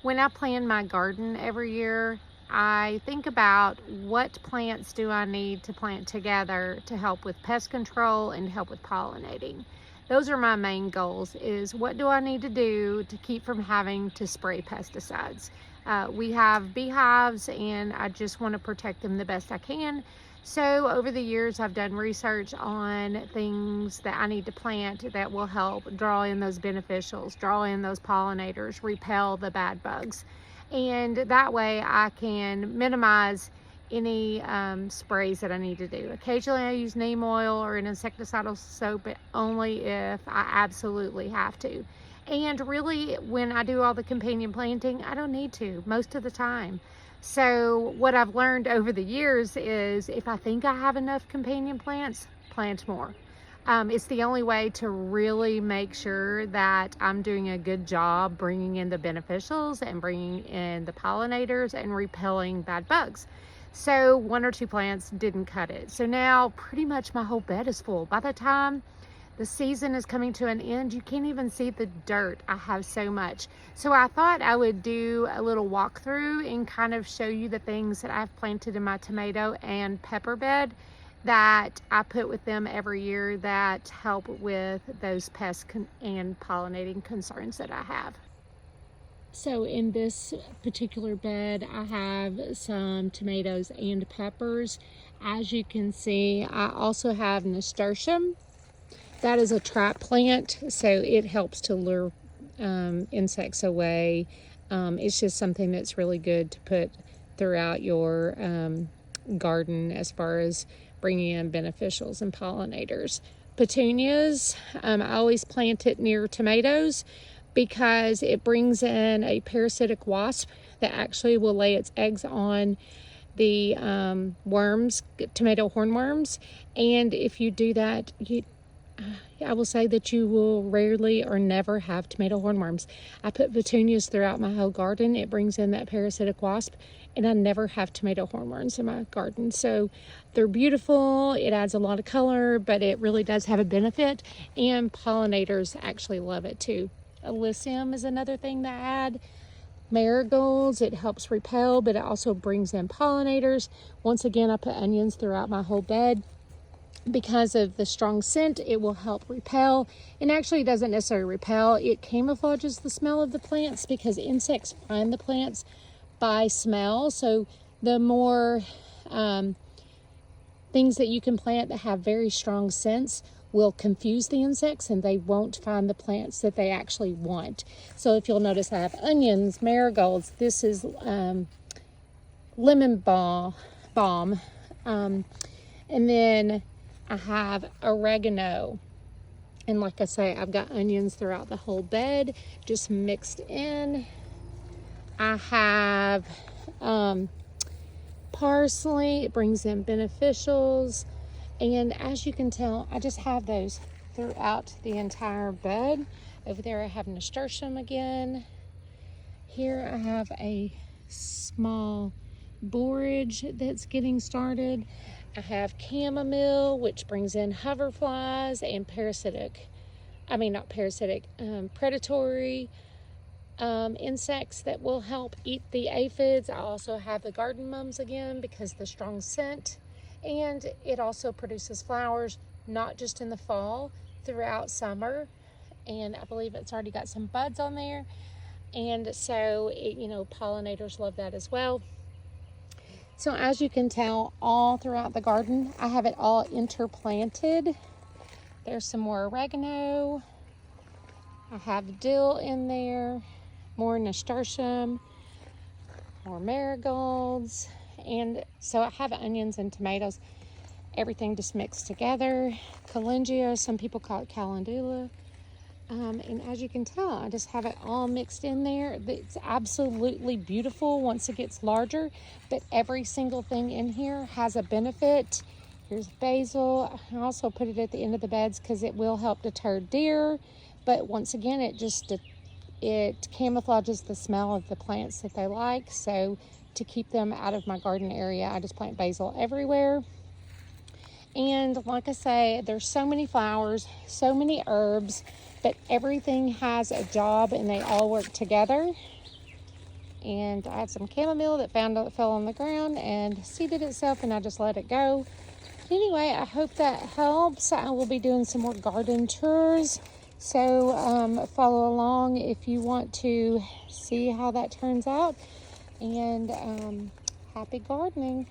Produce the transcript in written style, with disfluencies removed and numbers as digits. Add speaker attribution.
Speaker 1: When I plan my garden every year, I think about what plants do I need to plant together to help with pest control and help with pollinating. Those are my main goals, is what do I need to do to keep from having to spray pesticides. We have beehives and I just want to protect them the best I can. So over the years, I've done research on things that I need to plant that will help draw in those beneficials, draw in those pollinators, repel the bad bugs. And that way I can minimize any sprays that I need to do. Occasionally I use neem oil or an insecticidal soap, but only if I absolutely have to. And really, when I do all the companion planting, I don't need to most of the time. So what I've learned over the years is if I think I have enough companion plants, plant more. It's the only way to really make sure that I'm doing a good job bringing in the beneficials and bringing in the pollinators and repelling bad bugs. So 1 or 2 plants didn't cut it. So now pretty much my whole bed is full. By the time the season is coming to an end, you can't even see the dirt. I have so much. So I thought I would do a little walkthrough and kind of show you the things that I've planted in my tomato and pepper bed that I put with them every year that help with those pest and pollinating concerns that I have. So in this particular bed, I have some tomatoes and peppers. As you can see, I also have nasturtium. That is a trap plant, so it helps to lure insects away. It's just something that's really good to put throughout your garden as far as bringing in beneficials and pollinators. Petunias, I always plant it near tomatoes because it brings in a parasitic wasp that actually will lay its eggs on the worms, tomato hornworms. And if you do that, I will say that you will rarely or never have tomato hornworms. I put petunias throughout my whole garden. It brings in that parasitic wasp, and I never have tomato hornworms in my garden. So they're beautiful. It adds a lot of color, but it really does have a benefit, and pollinators actually love it too. Alyssum is another thing that I add. Marigolds, it helps repel, but it also brings in pollinators. Once again, I put onions throughout my whole bed. Because of the strong scent, it will help repel, and actually it doesn't necessarily repel, it camouflages the smell of the plants because insects find the plants by smell. So the more things that you can plant that have very strong scents will confuse the insects and they won't find the plants that they actually want. So if you'll notice, I have onions, marigolds, this is lemon balm, and then I have oregano, and like I say, I've got onions throughout the whole bed, just mixed in. I have parsley, it brings in beneficials, and as you can tell, I just have those throughout the entire bed. Over there I have nasturtium again. Here I have a small borage that's getting started. I have chamomile, which brings in hoverflies and predatory insects that will help eat the aphids. I also have the garden mums again because of the strong scent, and it also produces flowers, not just in the fall, throughout summer, and I believe it's already got some buds on there, and so pollinators love that as well. So as you can tell, all throughout the garden, I have it all interplanted. There's some more oregano. I have dill in there, more nasturtium, more marigolds. And so I have onions and tomatoes, everything just mixed together. Calendula, some people call it calendula. And as you can tell, I just have it all mixed in there. It's absolutely beautiful once it gets larger, but every single thing in here has a benefit. Here's basil. I also put it at the end of the beds because it will help deter deer, but once again, it camouflages the smell of the plants that they like. So to keep them out of my garden area, I just plant basil everywhere. And like I say, there's so many flowers, so many herbs, but everything has a job and they all work together. And I had some chamomile that fell on the ground and seeded itself, and I just let it go. Anyway, I hope that helps. I will be doing some more garden tours, so follow along if you want to see how that turns out. And happy gardening.